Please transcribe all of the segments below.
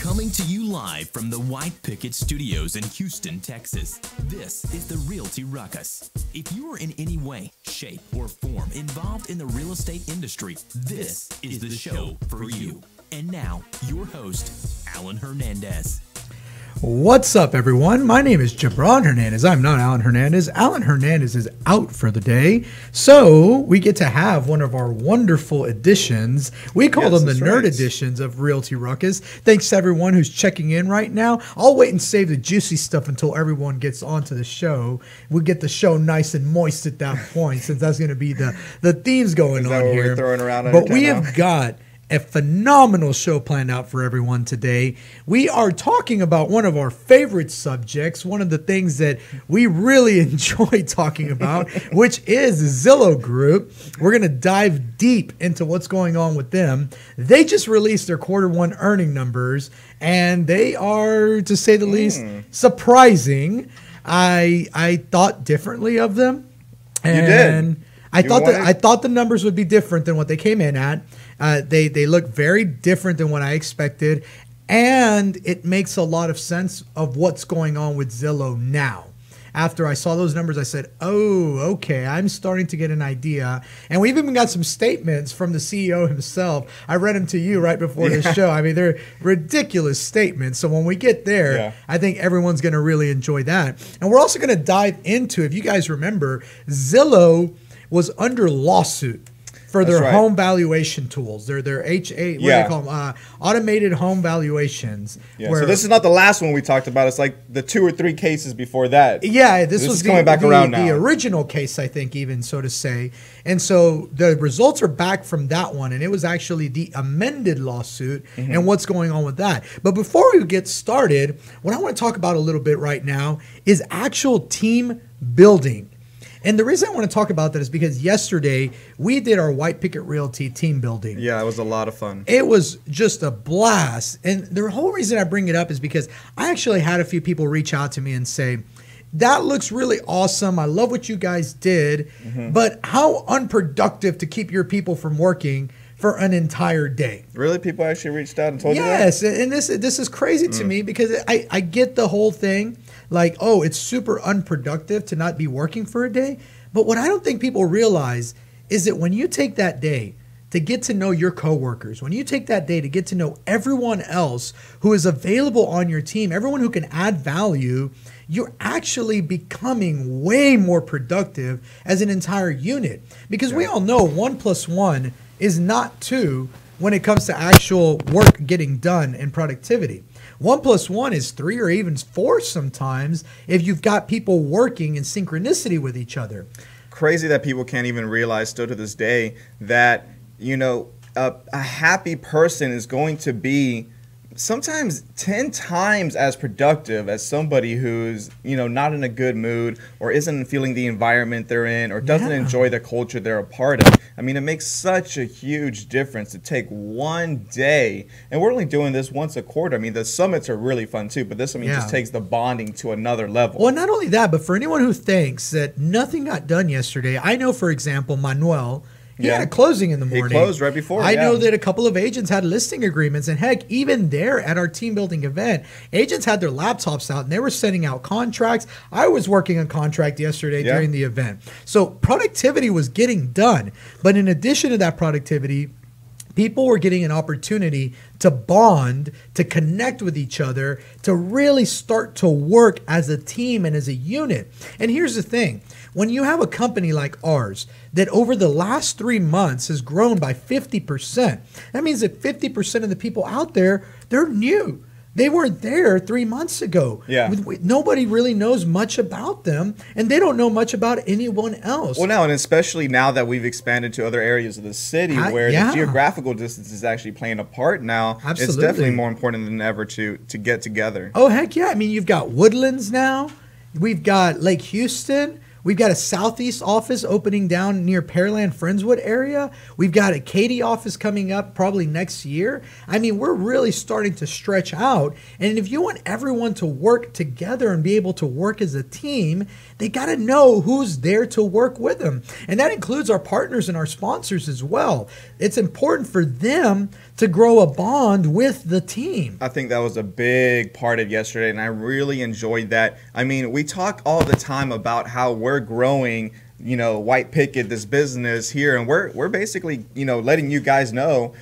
Coming to you live from the White Picket Studios in Houston, Texas, this is the Realty Ruckus. If you are in any way, shape, or form involved in the real estate industry, this is the show for you. And now, your host, Alan Hernandez. What's up, everyone? My name is Gibran Hernandez. I'm not Alan Hernandez. Alan Hernandez is out for the day. So we get to have one of our wonderful editions. We call them the Nerd editions of Realty Ruckus. Thanks to everyone who's checking in right now. I'll wait and save the juicy stuff until everyone gets onto the show. We'll get the show nice and moist at that point, since that's going to be the themes going on here. We're throwing around but we have got a phenomenal show planned out for everyone today. We are talking about one of our favorite subjects, one of the things that we really enjoy talking about, which is Zillow Group. We're going to dive deep into what's going on with them. They just released their quarter 1 earning numbers, and they are, to say the least, surprising. I thought differently of them. And you did. I thought the numbers would be different than what they came in at. They look very different than what I expected, and it makes a lot of sense of what's going on with Zillow now. After I saw those numbers, I said, oh, okay, I'm starting to get an idea. And we've even got some statements from the CEO himself. I read them to you right before the show. I mean, they're ridiculous statements. So when we get there, I think everyone's going to really enjoy that. And we're also going to dive into, if you guys remember, Zillow was under lawsuit for their home valuation tools. They're what do they call them? Automated home valuations. Yeah, so this is not the last one we talked about. It's like the 2 or 3 cases before that. Yeah, this was coming back around now. The original case, I think, even so to say. And so the results are back from that one, and it was actually the amended lawsuit and what's going on with that. But before we get started, what I want to talk about a little bit right now is actual team building. And the reason I want to talk about that is because yesterday we did our White Picket Realty team building. Yeah, it was a lot of fun. It was just a blast. And the whole reason I bring it up is because I actually had a few people reach out to me and say, that looks really awesome. I love what you guys did, but how unproductive to keep your people from working for an entire day. Really? People actually reached out and told you that? Yes, and this is crazy to me because I get the whole thing. Like, oh, it's super unproductive to not be working for a day. But what I don't think people realize is that when you take that day to get to know your coworkers, when you take that day to get to know everyone else who is available on your team, everyone who can add value, you're actually becoming way more productive as an entire unit. Because we all know 1 + 1 is not 2 when it comes to actual work getting done and productivity. 1 + 1 is 3 or even 4 sometimes if you've got people working in synchronicity with each other. Crazy that people can't even realize still to this day that, you know, a happy person is going to be sometimes 10 times as productive as somebody who's, you know, not in a good mood or isn't feeling the environment they're in or doesn't enjoy the culture they're a part of. I mean, it makes such a huge difference to take one day, and we're only doing this once a quarter. I mean, the summits are really fun too, but this, I mean, just takes the bonding to another level. Well, not only that, but for anyone who thinks that nothing got done yesterday, I know, for example, Manuel, he had a closing in the morning. He closed right before. I know that a couple of agents had listing agreements. And heck, even there at our team building event, agents had their laptops out and they were sending out contracts. I was working on contract yesterday during the event. So productivity was getting done. But in addition to that productivity, people were getting an opportunity to bond, to connect with each other, to really start to work as a team and as a unit. And here's the thing. When you have a company like ours that over the last 3 months has grown by 50%, that means that 50% of the people out there, they're new. They weren't there 3 months ago. Yeah. Nobody really knows much about them, and they don't know much about anyone else. Well, now, and especially now that we've expanded to other areas of the city where the geographical distance is actually playing a part now, it's definitely more important than ever to get together. Oh, heck yeah. I mean, you've got Woodlands now. We've got Lake Houston. We've got a Southeast office opening down near Pearland Friendswood area. We've got a Katy office coming up probably next year. I mean, we're really starting to stretch out. And if you want everyone to work together and be able to work as a team, they got to know who's there to work with them. And that includes our partners and our sponsors as well. It's important for them to grow a bond with the team. I think that was a big part of yesterday, and I really enjoyed that. I mean, we talk all the time about how we're growing, you know, White Picket, this business here, and we're basically, you know, letting you guys know,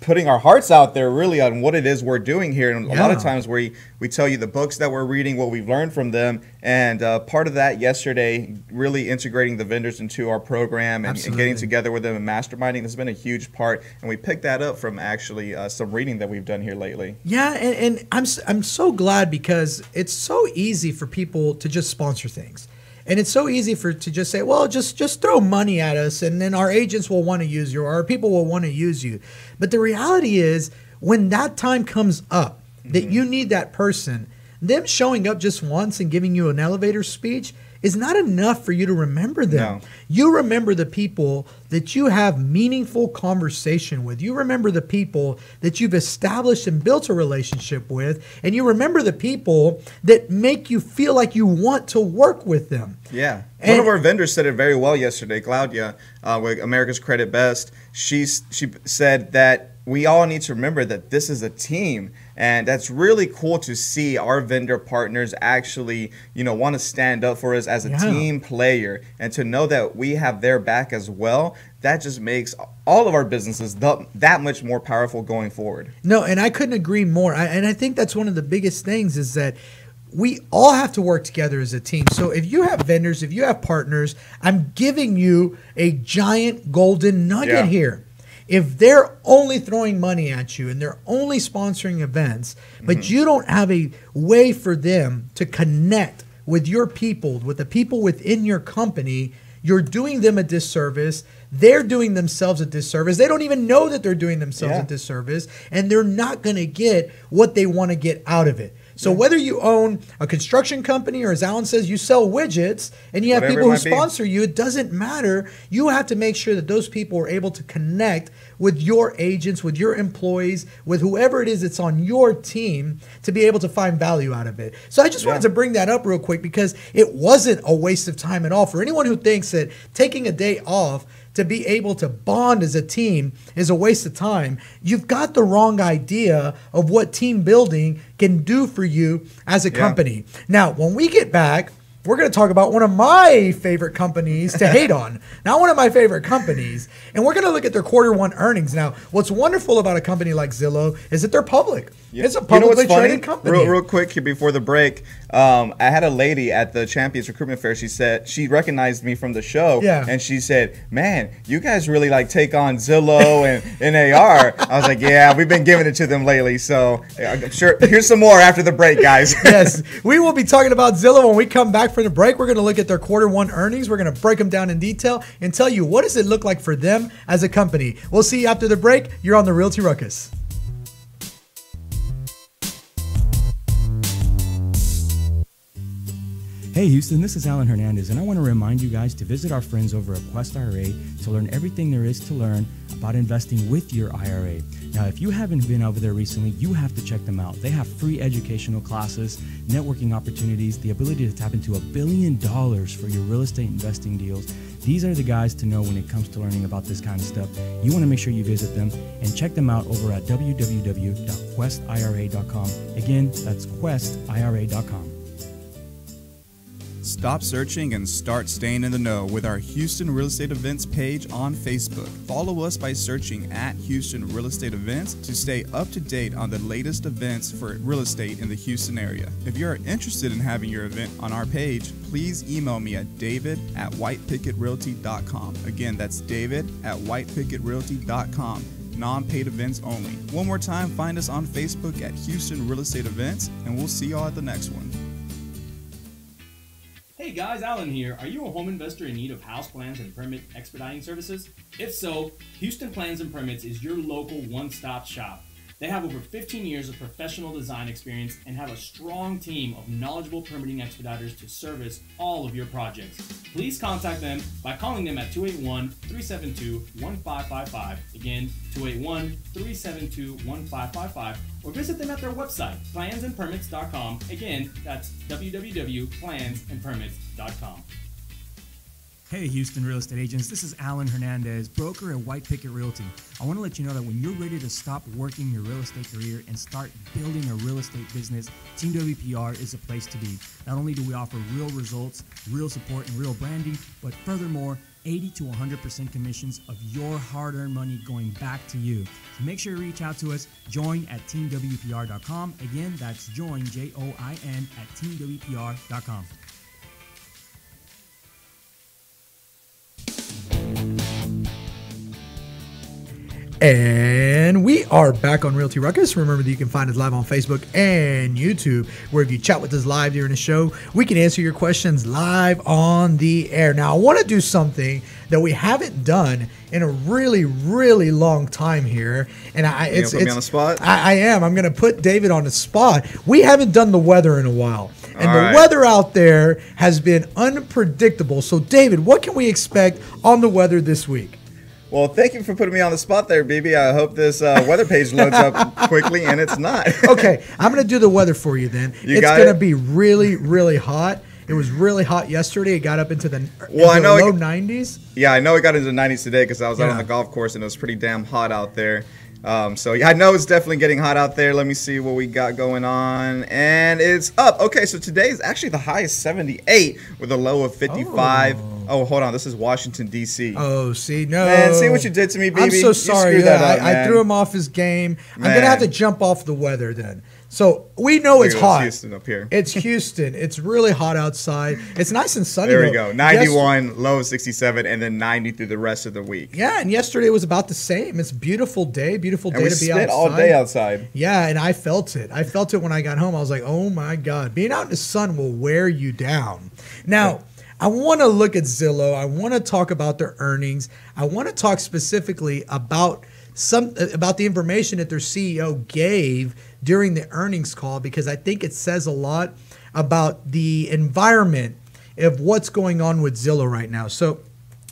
putting our hearts out there really on what it is we're doing here. And a lot of times we tell you the books that we're reading, what we've learned from them. And part of that yesterday, really integrating the vendors into our program and getting together with them and masterminding has been a huge part. And we picked that up from actually some reading that we've done here lately. Yeah, and I'm so glad, because it's so easy for people to just sponsor things. And it's so easy to just say, well, just throw money at us, and then our agents will want to use you, or our people will want to use you. But the reality is, when that time comes up that you need that person, them showing up just once and giving you an elevator speech is not enough for you to remember them. No. You remember the people that you have meaningful conversation with. You remember the people that you've established and built a relationship with. And you remember the people that make you feel like you want to work with them. Yeah. One of our vendors said it very well yesterday, Claudia, with America's Credit Best. She said that we all need to remember that this is a team, and that's really cool to see our vendor partners actually, you know, want to stand up for us as a team player, and to know that we have their back as well. That just makes all of our businesses that much more powerful going forward. No, and I couldn't agree more. And I think that's one of the biggest things, is that we all have to work together as a team. So if you have vendors, if you have partners, I'm giving you a giant golden nugget here. If they're only throwing money at you and they're only sponsoring events, but you don't have a way for them to connect with your people, with the people within your company, you're doing them a disservice. They're doing themselves a disservice. They don't even know that they're doing themselves a disservice, and they're not going to get what they want to get out of it. So whether you own a construction company, or as Alan says, you sell widgets and you have people who sponsor you, it doesn't matter. You have to make sure that those people are able to connect with your agents, with your employees, with whoever it is that's on your team, to be able to find value out of it. So I just wanted to bring that up real quick, because it wasn't a waste of time at all. For anyone who thinks that taking a day off to be able to bond as a team is a waste of time, you've got the wrong idea of what team building can do for you as a company. Now, when we get back, we're going to talk about one of my favorite companies to hate on. Not one of my favorite companies. And we're going to look at their Q1 earnings. Now, what's wonderful about a company like Zillow is that they're public. It's a publicly traded company. Real quick here before the break, I had a lady at the Champions Recruitment Fair. She said she recognized me from the show, and she said, "Man, you guys really like take on Zillow and AR." I was like, "Yeah, we've been giving it to them lately." So I'm sure here's some more after the break, guys. Yes, we will be talking about Zillow when we come back from the break. We're going to look at their Q1 earnings. We're going to break them down in detail and tell you what does it look like for them as a company. We'll see you after the break. You're on the Realty Ruckus. Hey Houston, this is Alan Hernandez, and I want to remind you guys to visit our friends over at Quest IRA to learn everything there is to learn about investing with your IRA. Now, if you haven't been over there recently, you have to check them out. They have free educational classes, networking opportunities, the ability to tap into $1 billion for your real estate investing deals. These are the guys to know when it comes to learning about this kind of stuff. You want to make sure you visit them and check them out over at www.questira.com. Again, that's questira.com. Stop searching and start staying in the know with our Houston Real Estate Events page on Facebook. Follow us by searching at Houston Real Estate Events to stay up to date on the latest events for real estate in the Houston area. If you are interested in having your event on our page, please email me at david@whitepicketrealty.com. Again, that's david@whitepicketrealty.com. Non-paid events only. One more time, find us on Facebook at Houston Real Estate Events, and we'll see y'all at the next one. Hey guys, Alan here. Are you a home investor in need of house plans and permit expediting services? If so, Houston Plans and Permits is your local one-stop shop. They have over 15 years of professional design experience and have a strong team of knowledgeable permitting expediters to service all of your projects. Please contact them by calling them at 281-372-1555. Again, 281-372-1555. Or visit them at their website, plansandpermits.com. Again, that's www.plansandpermits.com. Hey Houston real estate agents, this is Alan Hernandez, broker at White Picket Realty. I want to let you know that when you're ready to stop working your real estate career and start building a real estate business, Team WPR is a place to be. Not only do we offer real results, real support, and real branding, but furthermore, 80 to 100% commissions of your hard-earned money going back to you. So make sure you reach out to us. Join at teamwpr.com. Again, that's join, Join, at teamwpr.com. And we are back on Realty Ruckus. Remember that you can find us live on Facebook and YouTube, where if you chat with us live during the show, we can answer your questions live on the air. Now, I want to do something that we haven't done in a really, really long time here. And Put me on the spot? I am. I'm going to put David on the spot. We haven't done the weather in a while. And All the right. weather out there has been unpredictable. So, David, what can we expect on the weather this week? Well, thank you for putting me on the spot there, BB. I hope this weather page loads up quickly, and it's not. Okay, I'm going to do the weather for you then. It's going to be really, really hot. It was really hot yesterday. It got up into the low 90s. Yeah, I know it got into the 90s today because I was out on the golf course, and it was pretty damn hot out there. So, yeah, I know it's definitely getting hot out there. Let me see what we got going on. And it's up. Okay, so today is actually the high is 78 with a low of 55. Oh, hold on. This is Washington, D.C. Oh, see, no. Man, see what you did to me, baby. I'm so sorry. I threw him. him off his game. I'm going to have to jump off the weather then. So we know it's hot. Houston up here. It's Houston. It's really hot outside. It's nice and sunny. There we go. 91, low of 67, and then 90 through the rest of the week. Yeah, and yesterday was about the same. It's a beautiful day to be outside. We spent all day outside. Yeah, and I felt it. I felt it when I got home. I was like, oh my God. Being out in the sun will wear you down. Now, I want to look at Zillow. I want to talk about their earnings. I want to talk specifically about the information that their CEO gave during the earnings call, because I think it says a lot about the environment of what's going on with Zillow right now. So,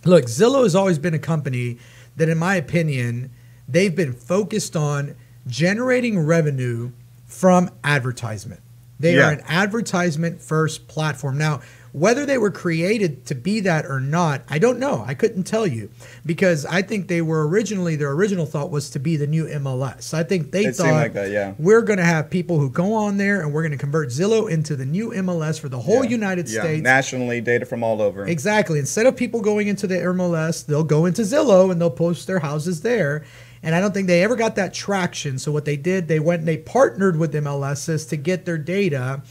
look, Zillow has always been a company that, in my opinion, they've been focused on generating revenue from advertisement. They are an advertisement-first platform. Now, whether they were created to be that or not, I don't know. I couldn't tell you, because I think they were their original thought was to be the new MLS. I think they thought like that, yeah. We're going to have people who go on there and we're going to convert Zillow into the new MLS for the whole United States. Nationally, data from all over. Exactly. Instead of people going into the MLS, they'll go into Zillow and they'll post their houses there. And I don't think they ever got that traction. So what they did, they went and they partnered with MLSs to get their data,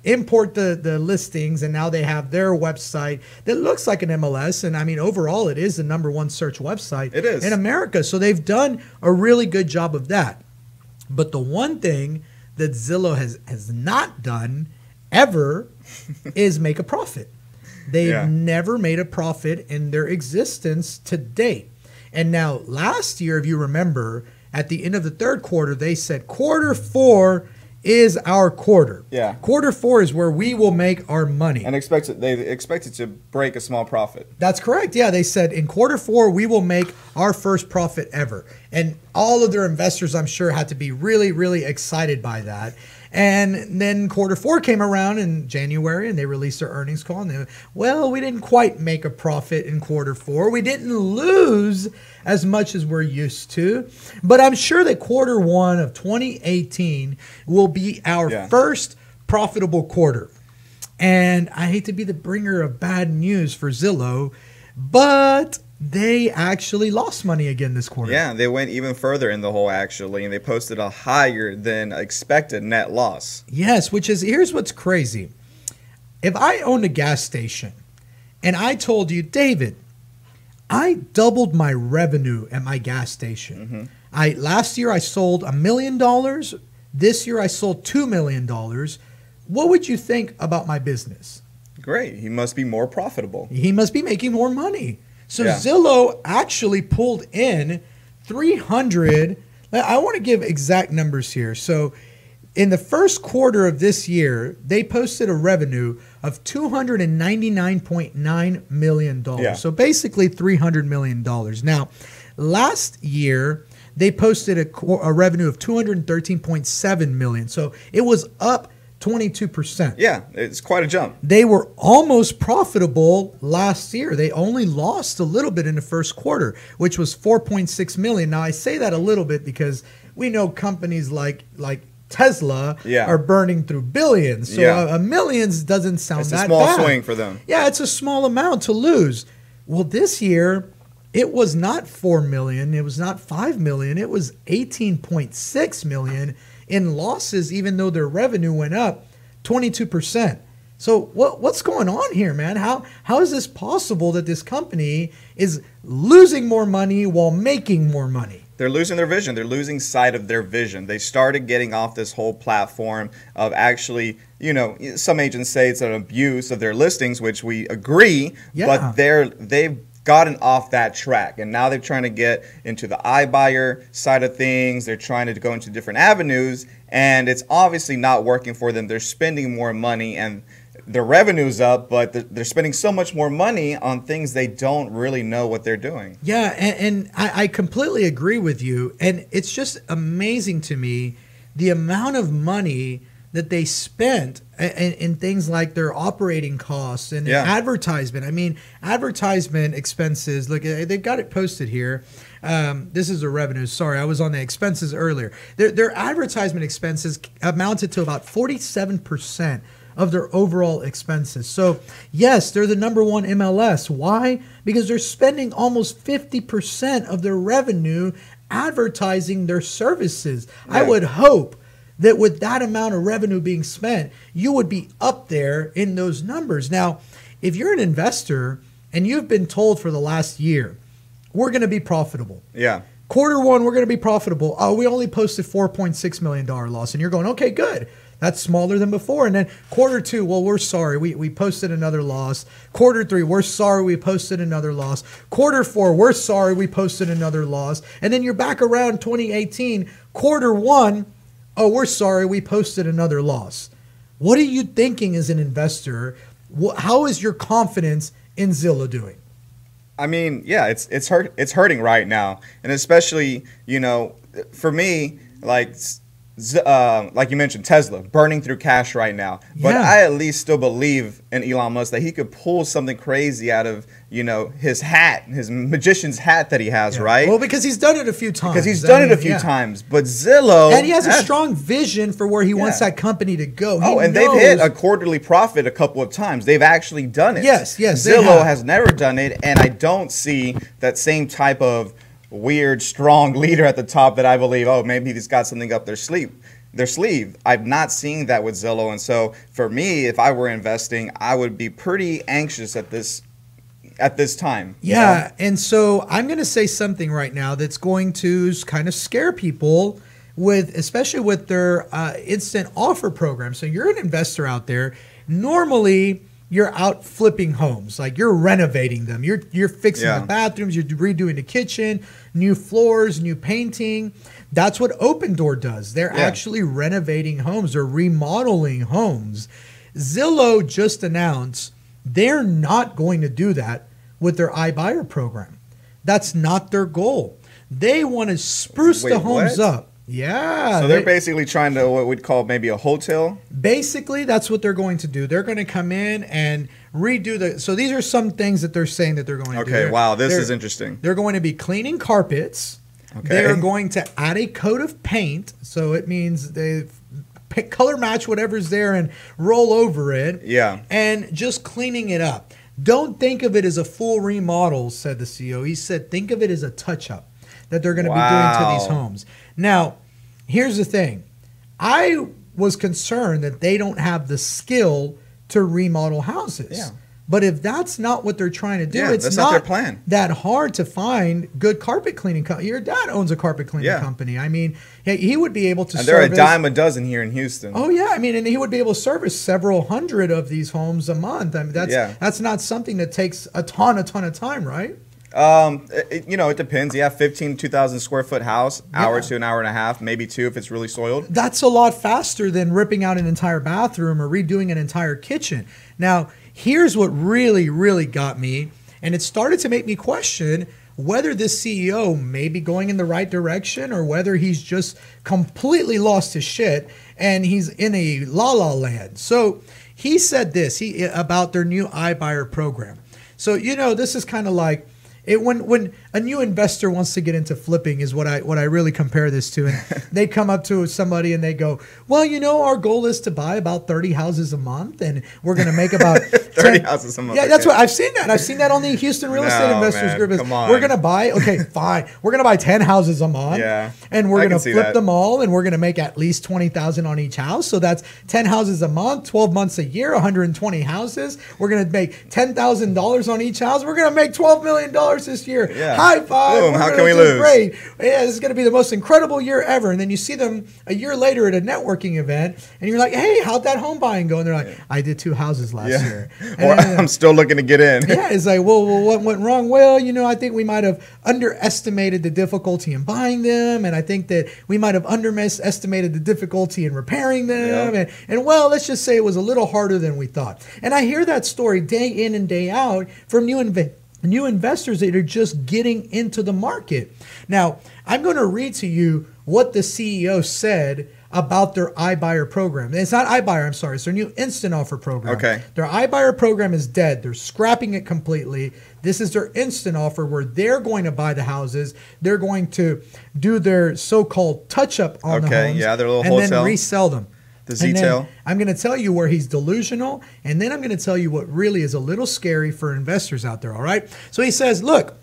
import the listings, and now they have their website that looks like an MLS. And I mean, overall, it is the #1 search website in America. So they've done a really good job of that. But the one thing that Zillow has not done ever is make a profit. They've never made a profit in their existence to date. And now last year, if you remember, at the end of the third quarter, they said Q4 is our quarter. Yeah. Q4 is where we will make our money. And they expected to break a small profit. That's correct. Yeah, they said in Q4 we will make our first profit ever. And all of their investors, I'm sure, had to be really, really excited by that. And then Q4 came around in January, and they released their earnings call. And they, we didn't quite make a profit in Q4. We didn't lose as much as we're used to. But I'm sure that Q1 of 2018 will be our first profitable quarter. And I hate to be the bringer of bad news for Zillow, but they actually lost money again this quarter. Yeah, they went even further in the hole, actually, and they posted a higher than expected net loss. Yes, here's what's crazy. If I owned a gas station and I told you, David, I doubled my revenue at my gas station. Last year I sold $1 million. This year I sold $2 million. What would you think about my business? Great. He must be more profitable. He must be making more money. So Zillow actually pulled in $300 I want to give exact numbers here. So in the first quarter of this year, they posted a revenue of $299.9 million. Yeah. So basically $300 million. Now, last year, they posted a revenue of $213.7 million. So it was up 22%. Yeah, it's quite a jump. They were almost profitable last year. They only lost a little bit in the first quarter, which was $4.6 million. Now, I say that a little bit because we know companies like Tesla are burning through billions. So a millions doesn't sound that bad. It's a small swing for them. Yeah, it's a small amount to lose. Well, this year, it was not $4 million. It was not $5 million. It was $18.6 million in losses, even though their revenue went up 22%. So what's going on here, man? How is this possible that this company is losing more money while making more money? They're losing their vision. They're losing sight of their vision. They started getting off this whole platform of actually, some agents say it's an abuse of their listings, which we agree, but they've gotten off that track, and now they're trying to get into the iBuyer side of things. They're trying to go into different avenues, and it's obviously not working for them. They're spending more money, and their revenue's up, but they're spending so much more money on things they don't really know what they're doing. Yeah, and I completely agree with you, and it's just amazing to me the amount of money that they spent in things like their operating costs and advertisement. I mean, advertisement expenses, look, they've got it posted here. This is the revenue. Sorry, I was on the expenses earlier. Their advertisement expenses amounted to about 47% of their overall expenses. So, yes, they're the number one MLS. Why? Because they're spending almost 50% of their revenue advertising their services. Yeah. I would hope that with that amount of revenue being spent, you would be up there in those numbers. Now, if you're an investor and you've been told for the last year, we're going to be profitable. Yeah. Quarter one, we're going to be profitable. Oh, we only posted $4.6 million loss. And you're going, okay, good. That's smaller than before. And then quarter two, well, we're sorry. We posted another loss. Quarter three, we're sorry. We posted another loss. Quarter four, we're sorry. We posted another loss. And then you're back around 2018, quarter one, oh, we're sorry, we posted another loss. What are you thinking as an investor? How is your confidence in Zillow doing? I mean, yeah, it's hurting right now, and especially for me, like you mentioned, Tesla burning through cash right now. But I at least still believe in Elon Musk that he could pull something crazy out of his hat, his magician's hat that he has, right? Well, because he's done it a few times. Because he's done it a few times. But Zillow, and he has a strong vision for where he wants that company to go. They've hit a quarterly profit a couple of times. They've actually done it. Yes. Zillow has never done it, and I don't see that same type of weird, strong leader at the top that I believe, maybe he's got something up their sleeve. I'm not seeing that with Zillow. And so for me, if I were investing, I would be pretty anxious at this time. Yeah. And so I'm going to say something right now that's going to kind of scare people especially with their instant offer program. So you're an investor out there. Normally, you're out flipping homes, like you're renovating them. You're fixing the bathrooms, you're redoing the kitchen, new floors, new painting. That's what Open Door does. They're actually renovating homes. They're remodeling homes. Zillow just announced they're not going to do that with their iBuyer program. That's not their goal. They want to spruce the homes up. Yeah. So they're basically trying to what we'd call maybe a hotel? Basically, that's what they're going to do. They're going to come in and redo so these are some things that they're saying that they're going to do. Okay, wow, this is interesting. They're going to be cleaning carpets. Okay. They're going to add a coat of paint. So it means they color match whatever's there and roll over it. Yeah. And just cleaning it up. Don't think of it as a full remodel, said the CEO. He said, think of it as a touch-up that they're going to be doing to these homes. Now, here's the thing. I was concerned that they don't have the skill to remodel houses. Yeah. But if that's not what they're trying to do, it's that's not their plan. That hard to find good carpet cleaning company. Your dad owns a carpet cleaning company. I mean, he would be able to service. And they're a dime a dozen here in Houston. Oh, yeah. I mean, and he would be able to service several hundred of these homes a month. I mean, that's not something that takes a ton of time, right? It depends. You have 15 to 2,000 square foot house, hour to an hour and a half, maybe two if it's really soiled. That's a lot faster than ripping out an entire bathroom or redoing an entire kitchen. Now, here's what really, really got me, and it started to make me question whether this CEO may be going in the right direction or whether he's just completely lost his shit and he's in a la-la land. So he said this about their new iBuyer program. So, this is kind of like, when a new investor wants to get into flipping is what I really compare this to. And they come up to somebody and they go, well, our goal is to buy about 30 houses a month and we're going to make about 30 houses a month. Yeah, that's what I've seen that. I've seen that on the Houston Real Estate Investors Group. Come on. We're going to buy, okay, fine. We're going to buy 10 houses a month. Yeah. And we're going to flip them all and we're going to make at least 20,000 on each house. So that's 10 houses a month, 12 months a year, 120 houses. We're going to make $10,000 on each house. We're going to make $12 million this year. Yeah. High five. Boom. How can we lose? Great. Yeah, this is going to be the most incredible year ever. And then you see them a year later at a networking event and you're like, hey, how'd that home buying go? And they're like, I did 2 houses last year. Or I'm still looking to get in. Yeah, it's like, well, what went wrong? Well, I think we might have underestimated the difficulty in buying them. And I think that we might have underestimated the difficulty in repairing them. Yep. And well, let's just say it was a little harder than we thought. And I hear that story day in and day out from new investors that are just getting into the market. Now, I'm going to read to you what the CEO said about their iBuyer program. It's not iBuyer, I'm sorry. It's their new instant offer program. Okay. Their iBuyer program is dead. They're scrapping it completely. This is their instant offer where they're going to buy the houses. They're going to do their so-called touch-up on the homes. Yeah, their little and wholesale. then resell them. The Z-tail. I'm going to tell you where he's delusional, and then I'm going to tell you what really is a little scary for investors out there, all right? So he says, look,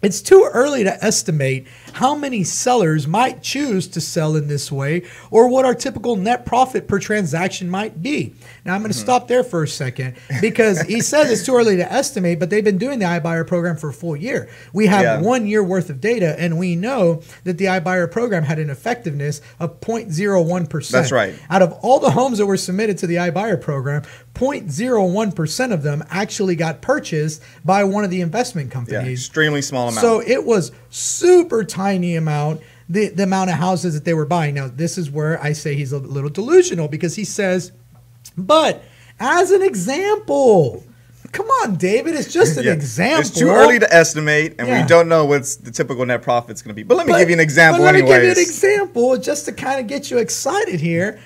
it's too early to estimate how many sellers might choose to sell in this way or what our typical net profit per transaction might be. Now, I'm going to stop there for a second because he says it's too early to estimate, but they've been doing the iBuyer program for a full year. We have 1 year worth of data, and we know that the iBuyer program had an effectiveness of 0.01%. That's right. Out of all the homes that were submitted to the iBuyer program, 0.01% of them actually got purchased by one of the investment companies. Yeah, extremely small amount. So it was super tiny amount, the amount of houses that they were buying. Now, this is where I say he's a little delusional because he says, but as an example, come on, David, it's just an example. It's too early to estimate, and we don't know what's the typical net profit's going to be. But let me give you an example Let me give you an example just to kind of get you excited here.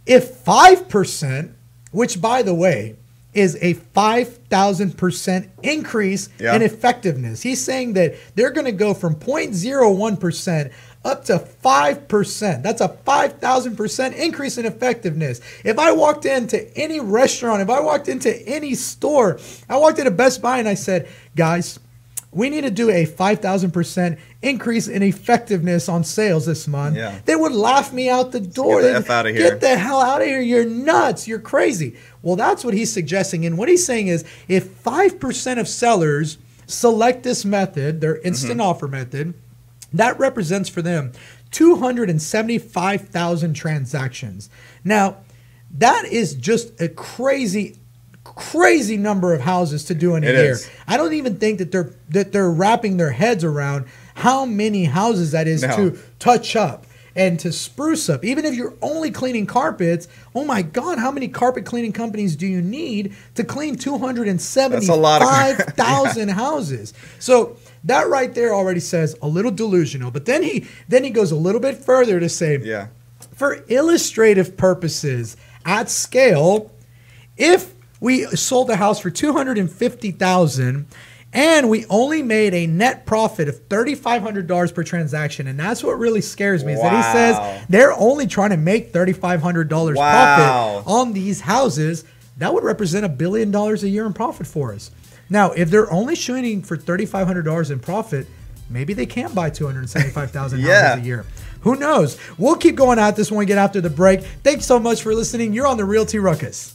If 5%, which, by the way, is a 5,000% increase in effectiveness. He's saying that they're going to go from 0.01% up to 5%. That's a 5,000% increase in effectiveness. If I walked into any restaurant, if I walked into any store, I walked into Best Buy and I said, guys, we need to do a 5,000% increase in effectiveness on sales this month. Yeah. They would laugh me out the door. Get the F out of here. Get the hell out of here. You're nuts. You're crazy. Well, that's what he's suggesting. And what he's saying is if 5% of sellers select this method, their instant offer method, that represents for them 275,000 transactions. Now, that is just a crazy number of houses to do in a year. I don't even think that they're wrapping their heads around how many houses that is to touch up and to spruce up. Even if you're only cleaning carpets, oh my God, how many carpet cleaning companies do you need to clean 275,000 houses? So that right there already says a little delusional. But then he goes a little bit further to say, for illustrative purposes, at scale, if we sold a house for $250,000 and we only made a net profit of $3,500 per transaction, and that's what really scares me is that he says they're only trying to make $3,500 profit on these houses. That would represent $1 billion a year in profit for us. Now, if they're only shooting for $3,500 in profit, maybe they can't buy 275,000 houses a year. Who knows? We'll keep going at this when we get after the break. Thanks so much for listening. You're on the Realty Ruckus.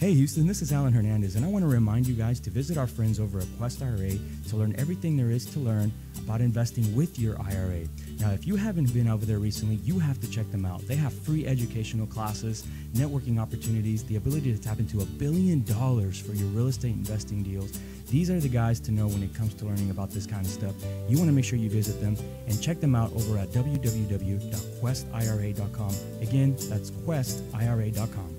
Hey Houston, this is Alan Hernandez, and I want to remind you guys to visit our friends over at Quest IRA to learn everything there is to learn about investing with your IRA. Now, if you haven't been over there recently, you have to check them out. They have free educational classes, networking opportunities, the ability to tap into $1 billion for your real estate investing deals. These are the guys to know when it comes to learning about this kind of stuff. You want to make sure you visit them and check them out over at www.questira.com. Again, that's questira.com.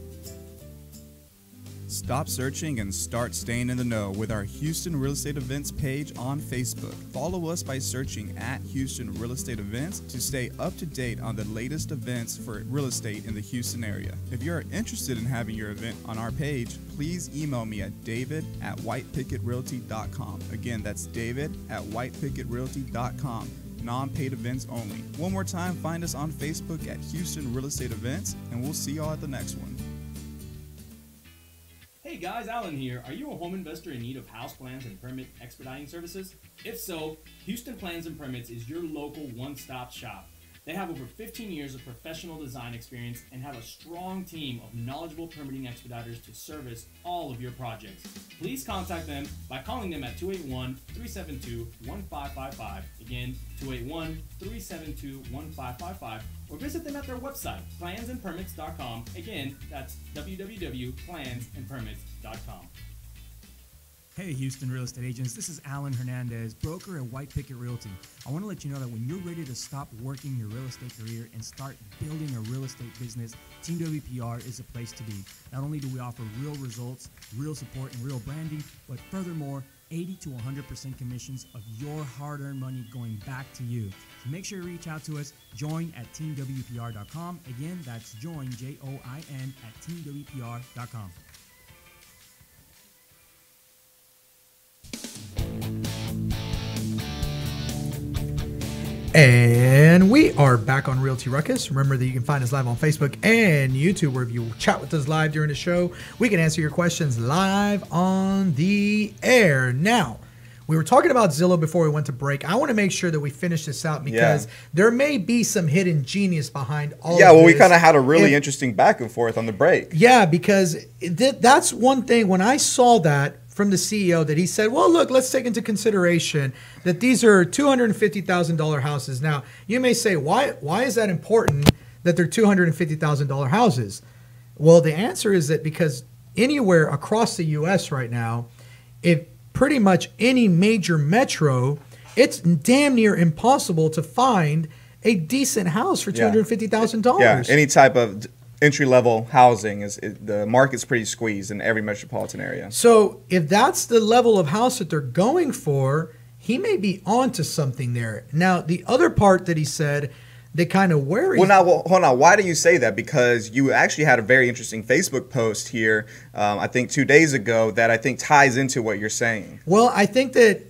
Stop searching and start staying in the know with our Houston Real Estate Events page on Facebook. Follow us by searching at Houston Real Estate Events to stay up to date on the latest events for real estate in the Houston area. If you're interested in having your event on our page, please email me at david@whitepicketrealty.com. Again, that's david@whitepicketrealty.com. Non-paid events only. One more time, find us on Facebook at Houston Real Estate Events, and we'll see y'all at the next one. Hey guys, Alan here. Are you a home investor in need of house plans and permit expediting services? If so, Houston Plans and Permits is your local one-stop shop. They have over 15 years of professional design experience and have a strong team of knowledgeable permitting expediters to service all of your projects. Please contact them by calling them at 281-372-1555. Again, 281-372-1555. Or visit them at their website, plansandpermits.com. Again, that's www.plansandpermits.com. Hey Houston real estate agents, this is Alan Hernandez, broker at White Picket Realty. I want to let you know that when you're ready to stop working your real estate career and start building a real estate business, Team WPR is the place to be. Not only do we offer real results, real support, and real branding, but furthermore, 80 to 100% commissions of your hard-earned money going back to you. So make sure you reach out to us. Join at teamwpr.com. Again, that's join, Join, at teamwpr.com. And we are back on Realty Ruckus. Remember that you can find us live on Facebook and YouTube, where if you chat with us live during the show, we can answer your questions live on the air. Now, we were talking about Zillow before we went to break. I want to make sure that we finish this out because there may be some hidden genius behind all of this. Yeah, well, we kind of had a really interesting back and forth on the break. Yeah, because that's one thing. When I saw that from the CEO, that he said, well, look, let's take into consideration that these are $250,000 houses. Now, you may say, why is that important that they're $250,000 houses? Well, the answer is that because anywhere across the U.S. right now, if pretty much any major metro, it's damn near impossible to find a decent house for $250,000. Yeah, any type of entry-level housing the market's pretty squeezed in every metropolitan area. So if that's the level of house that they're going for, he may be onto something there. Now, the other part that he said that kind of worries. Well, hold on. Why do you say that? Because you actually had a very interesting Facebook post here, I think 2 days ago, that I think ties into what you're saying. Well, I think that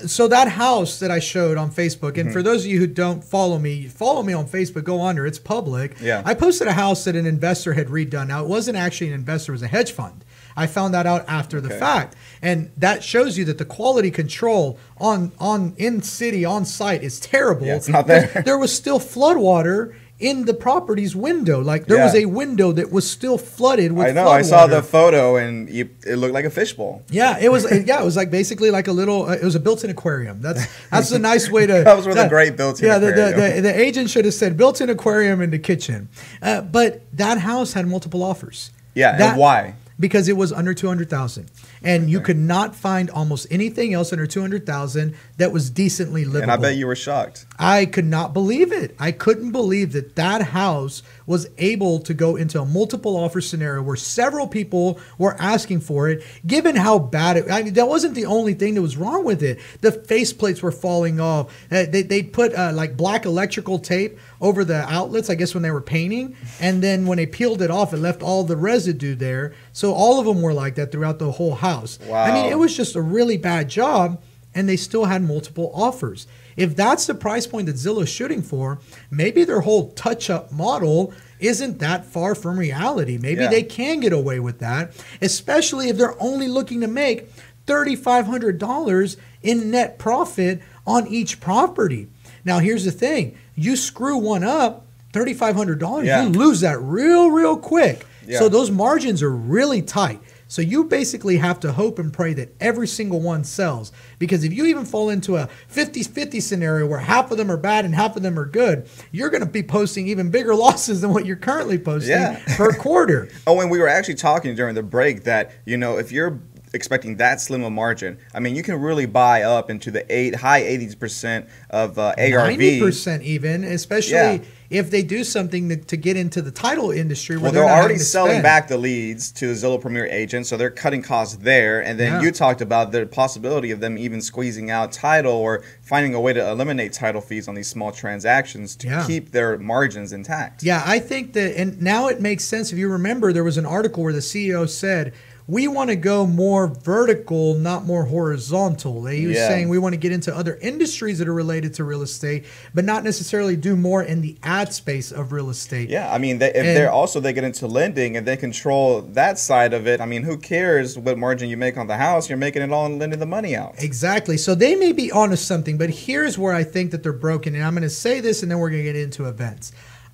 so that house that I showed on Facebook, and for those of you who don't follow me on Facebook, go on there. It's public. Yeah. I posted a house that an investor had redone. Now, it wasn't actually an investor. It was a hedge fund. I found that out after the fact. And that shows you that the quality control in city, on site is terrible. Yeah, it's not there. There was still floodwater in the property's window. Like there was a window that was still flooded with flood I saw water. the photo and it looked like a fishbowl. Yeah, it was. It was like basically like a little. It was a built-in aquarium. That's a nice way to. That was with a great built-in aquarium. The agent should have said built-in aquarium in the kitchen. But that house had multiple offers. Yeah, and why? Because it was under $200,000, and you could not find almost anything else under $200,000 that was decently livable. And I bet you were shocked. I could not believe it. I couldn't believe that house was able to go into a multiple offer scenario where several people were asking for it, given how bad it. I mean, that wasn't the only thing that was wrong with it. The faceplates were falling off. They put like black electrical tape over the outlets, I guess, when they were painting, and then when they peeled it off, it left all the residue there. So all of them were like that throughout the whole house. Wow. I mean, it was just a really bad job, and they still had multiple offers. If that's the price point that Zillow's shooting for, maybe their whole touch-up model isn't that far from reality. Maybe they can get away with that, especially if they're only looking to make $3,500 in net profit on each property. Now, here's the thing. You screw one up, $3,500, you lose that real quick. Yeah. So those margins are really tight. So you basically have to hope and pray that every single one sells. Because if you even fall into a 50-50 scenario where half of them are bad and half of them are good, you're going to be posting even bigger losses than what you're currently posting per quarter. Oh, and we were actually talking during the break that, if you're expecting that slim a margin, I mean, you can really buy up into the high 80% of ARV. 90% even, especially if they do something to get into the title industry. Where Well, they're already selling back the leads to the Zillow Premier agent, so they're cutting costs there. And then you talked about the possibility of them even squeezing out title or finding a way to eliminate title fees on these small transactions to keep their margins intact. Yeah, I think that, and now it makes sense. If you remember, there was an article where the CEO said, we want to go more vertical, not more horizontal. He was saying we want to get into other industries that are related to real estate, but not necessarily do more in the ad space of real estate. Yeah, I mean, if they get into lending and they control that side of it, I mean, who cares what margin you make on the house? You're making it all and lending the money out. Exactly. So they may be onto something, but here's where I think that they're broken. And I'm going to say this, and then we're going to get into events.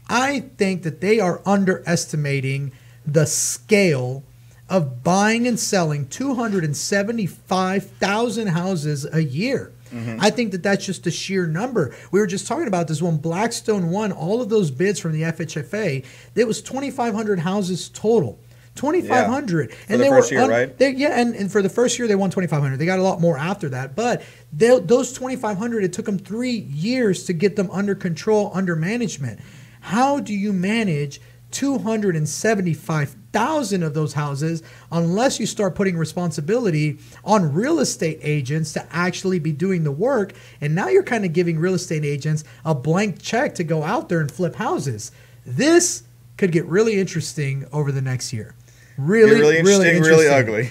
I think that they are underestimating the scale of buying and selling 275,000 houses a year. I think that that's just a sheer number. We were just talking about this when Blackstone won all of those bids from the FHFA. There was 2,500 houses total. 2,500. For the first year, right? And for the first year, they won 2,500. They got a lot more after that. But those 2,500, it took them 3 years to get them under control, under management. How do you manage 275,000 of those houses unless you start putting responsibility on real estate agents to actually be doing the work? And now you're kind of giving real estate agents a blank check to go out there and flip houses. This could get really interesting over the next year. Really interesting, really ugly.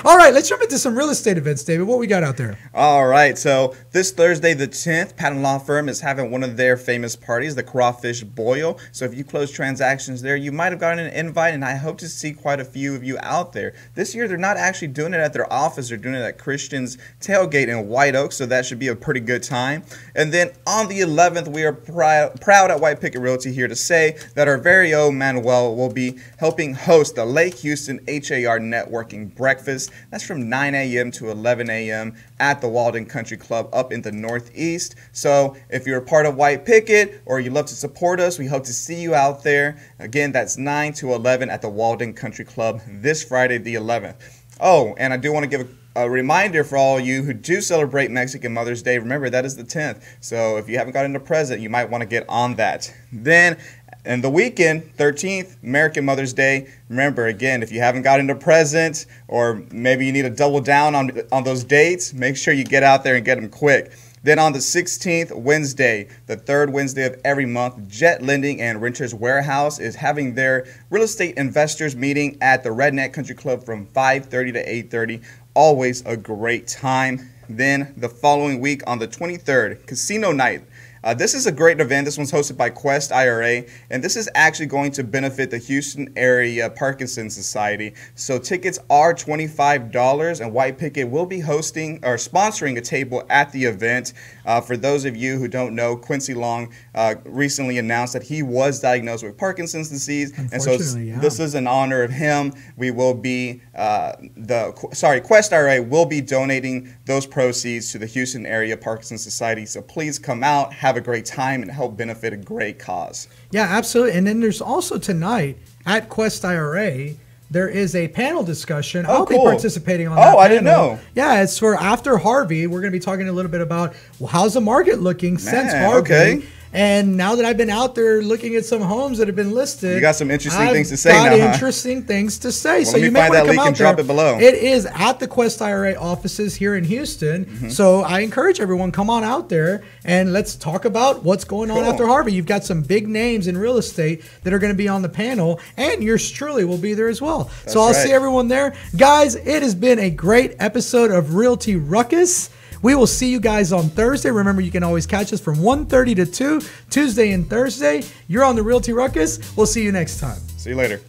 All right, let's jump into some real estate events, David. What we got out there? All right, so this Thursday the 10th, Patton Law Firm is having one of their famous parties, the Crawfish Boil. So if you close transactions there, you might have gotten an invite, and I hope to see quite a few of you out there. This year, they're not actually doing it at their office. They're doing it at Christian's Tailgate in White Oak, so that should be a pretty good time. And then on the 11th, we are proud at White Picket Realty here to say that our very own Manuel will be helping host the Lake Houston HAR Networking Breakfast. That's from 9 a.m. to 11 a.m. at the Walden Country Club up in the Northeast. So if you're a part of White Picket or you love to support us, we hope to see you out there. Again, that's 9 to 11 at the Walden Country Club this Friday the 11th. Oh, and I do want to give a reminder for all of you who do celebrate Mexican Mother's Day. Remember, that is the 10th. So if you haven't gotten a present, you might want to get on that. Then, and the weekend, 13th, American Mother's Day. Remember, again, if you haven't gotten a present or maybe you need to double down on those dates, make sure you get out there and get them quick. Then on the 16th, Wednesday, the third Wednesday of every month, Jet Lending and Renters Warehouse is having their real estate investors meeting at the Redneck Country Club from 5:30 to 8:30. Always a great time. Then the following week on the 23rd, Casino Night. This is a great event. This one's hosted by Quest IRA, and this is actually going to benefit the Houston area Parkinson's Society. So tickets are $25, and White Picket will be hosting or sponsoring a table at the event. For those of you who don't know, Quincy Long recently announced that he was diagnosed with Parkinson's disease, and so this is in honor of him. We will be Quest IRA will be donating those proceeds to the Houston area Parkinson's Society. So please come out, have a great time, and help benefit a great cause. Yeah, absolutely. And then there's also tonight at Quest IRA, there is a panel discussion. I'll be participating on that panel. I didn't know. Yeah, it's for after Harvey. We're going to be talking a little bit about how's the market looking since Harvey. Okay. And now that I've been out there looking at some homes that have been listed, you got some interesting things to say now, I've got interesting things to say. Well, so let me you may find want that to come link out and there. drop it below. It is at the Quest IRA offices here in Houston. So I encourage everyone, come on out there and let's talk about what's going on after Harvey. You've got some big names in real estate that are going to be on the panel, and yours truly will be there as well. So I'll see everyone there. Guys, it has been a great episode of Realty Ruckus. We will see you guys on Thursday. Remember, you can always catch us from 1:30 to 2, Tuesday and Thursday. You're on the Realty Ruckus. We'll see you next time. See you later.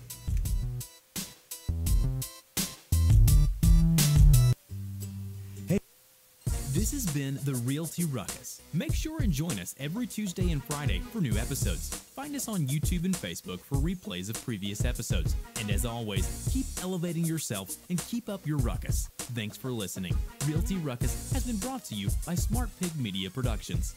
This has been the Realty Ruckus. Make sure and join us every Tuesday and Friday for new episodes. Find us on YouTube and Facebook for replays of previous episodes. And as always, keep elevating yourself and keep up your ruckus. Thanks for listening. Realty Ruckus has been brought to you by Smart Pig Media Productions.